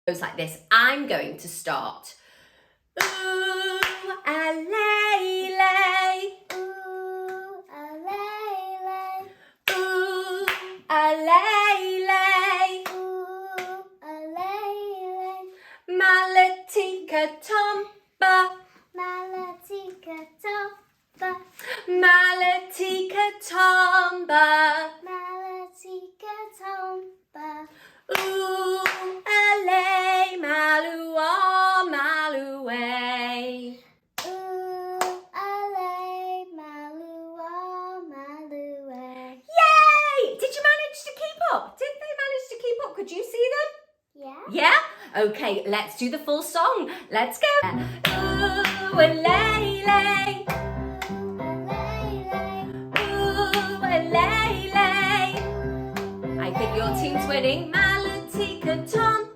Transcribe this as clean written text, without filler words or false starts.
Goes like this. I'm going to start. Ooh, a lay, lay. Ooh, a lay, lay. Ooh, a lay, lay. Ooh, a lay, lay. Malatika tomba. Malatika tomba. Malatika tomba. Malatika tomba. Ooh, a lay, malua, maluay. Ooh, a lay, malua, maluay. Yay! Did you manage to keep up? Did they manage to keep up? Could you see them? Yeah. Yeah? Okay, let's do the full song. Let's go. Ooh, a lay, lay. Ooh, a lay, lay. I think your team's winning. Malatika tom.